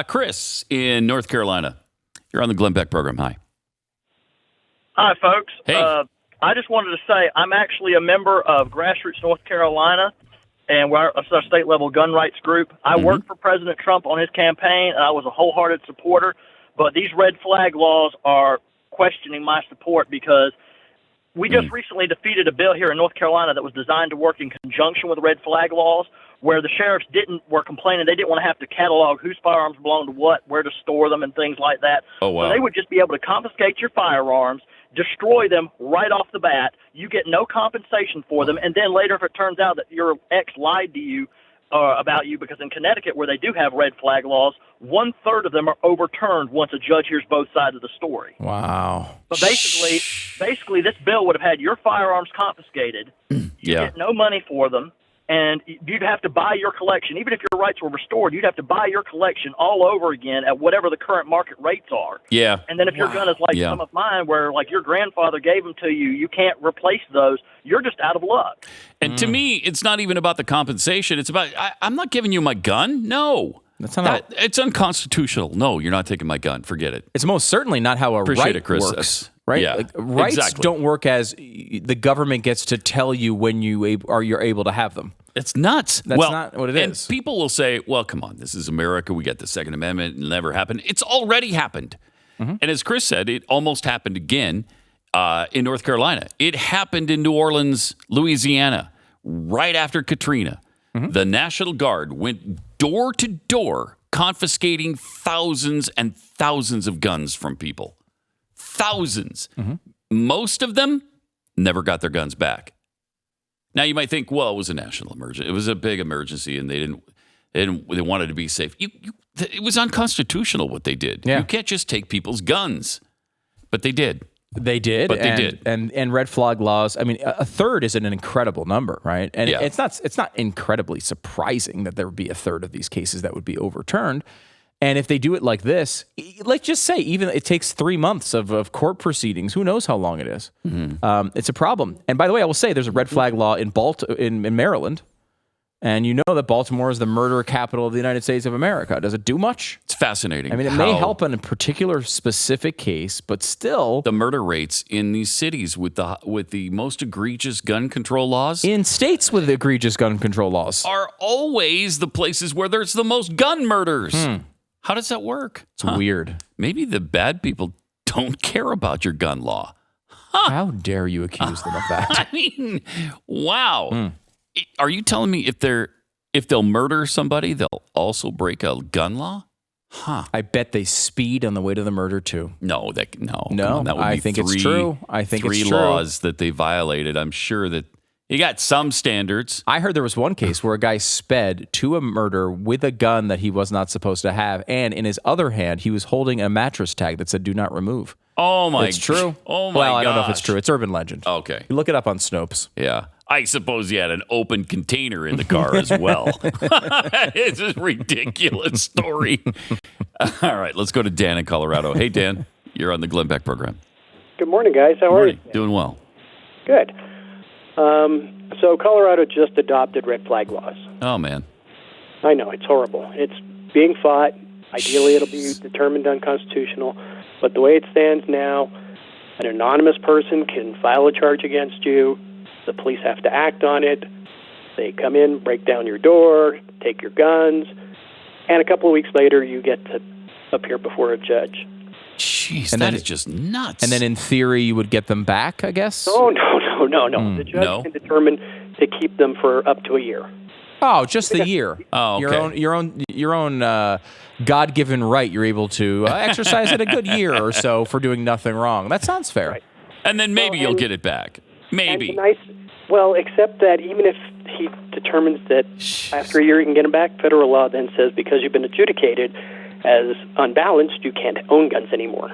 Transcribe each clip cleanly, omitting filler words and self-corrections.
Chris in North Carolina. You're on the Glenn Beck program. Hi. Hi, folks. Hey. I just wanted to say I'm actually a member of Grassroots North Carolina, and we're a state-level gun rights group. I worked for President Trump on his campaign, and I was a wholehearted supporter. But these red flag laws are questioning my support because we just recently defeated a bill here in North Carolina that was designed to work in conjunction with red flag laws, where the sheriffs were complaining they didn't want to have to catalog whose firearms belong to what, where to store them, and things like that. Oh, wow. So they would just be able to confiscate your firearms, destroy them right off the bat. You get no compensation for them, and then later, if it turns out that your ex lied to you about you, because in Connecticut, where they do have red flag laws, 1/3 of them are overturned once a judge hears both sides of the story. Wow. But basically, this bill would have had your firearms confiscated. You get no money for them, and you'd have to buy your collection. Even if your rights were restored, you'd have to buy your collection all over again at whatever the current market rates are. Yeah. And then if your gun is like some of mine, where like your grandfather gave them to you, you can't replace those. You're just out of luck. And to me, it's not even about the compensation. It's about, I'm not giving you my gun. No. That's not it's unconstitutional. No, you're not taking my gun. Forget it. It's most certainly not how Appreciate right it, Chris. works. Right? Yeah, Like, rights exactly. don't work as the government gets to tell you when you're able to have them. It's nuts. That's not what it and is. People will say, well, come on, this is America. We got the Second Amendment. It'll never happen. It's already happened. And as Chris said, it almost happened again in North Carolina. It happened in New Orleans, Louisiana, right after Katrina. The National Guard went door to door confiscating thousands and thousands of guns from people. Thousands. Most of them never got their guns back. Now you might think, well, it was a national emergency. It was a big emergency, and they wanted to be safe. It was unconstitutional what they did. Yeah. You can't just take people's guns, but they did. They did, But they did. and red flag laws. I mean, a third is an incredible number, right? And Yeah. it's not incredibly surprising that there would be a third of these cases that would be overturned. And if they do it like this, let's just say even it takes 3 months of court proceedings. Who knows how long it is? It's a problem. And by the way, I will say there's a red flag law in Maryland. And you know that Baltimore is the murder capital of the United States of America. Does it do much? It's fascinating. I mean, it may help in a particular specific case, but still, the murder rates in these cities with the most egregious gun control laws in states with egregious gun control laws, are always the places where there's the most gun murders. How does that work? it's weird. Maybe the bad people don't care about your gun law. How dare you accuse them of that? I mean, wow. Are you telling me if they'll murder somebody, they'll also break a gun law? I bet they speed on the way to the murder too. No. Come on, that would I be think it's true. I think it's three true. laws that they violated. I'm sure that you got some standards. I heard there was one case where a guy sped to a murder with a gun that he was not supposed to have, and in his other hand, he was holding a mattress tag that said "Do not remove." Oh my! It's true. Oh my! Well, I don't know if it's gosh. true. It's urban legend. Okay. You look it up on Snopes. Yeah. I suppose he had an open container in the car as well. It's a ridiculous story. All right, let's go to Dan in Colorado. Hey, Dan, you're on the Glenn Beck program. Good morning, guys. How are you? Doing well. Good. So Colorado just adopted red flag laws. Oh, man. I know, it's horrible. It's being fought. Ideally, it'll be determined unconstitutional. But the way it stands now, an anonymous person can file a charge against you. The police have to act on it. They come in, break down your door, take your guns, and a couple of weeks later, you get to appear before a judge. Jeez, And that then is just nuts. And then in theory, you would get them back, I guess? Oh, no. The judge can determine to keep them for up to a year. Oh, just the year. Oh, okay. Your own God-given right. You're able to exercise it a good year or so for doing nothing wrong. That sounds fair. Right. And then maybe you'll get it back. Maybe. Except that even if he determines that after a year you can get them back, federal law then says because you've been adjudicated as unbalanced, you can't own guns anymore.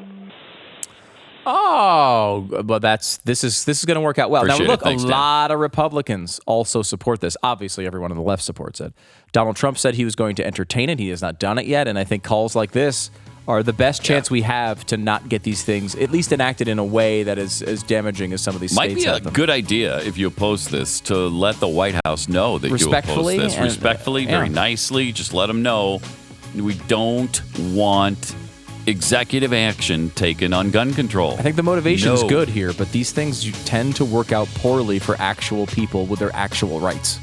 Oh, but this is going to work out well. Appreciate now, look, it. Thanks, a Dan. lot of Republicans also support this. Obviously, everyone on the left supports it. Donald Trump said he was going to entertain it. He has not done it yet, and I think calls like this are the best chance we have to not get these things at least enacted in a way that is as damaging as some of these Might states be a have them. good idea if you oppose this to let the White House know that you oppose Respectfully this. and- Respectfully, very nicely. Just let them know We don't want executive action taken on gun control. I think the motivation's No. good here, but these things tend to work out poorly for actual people with their actual rights.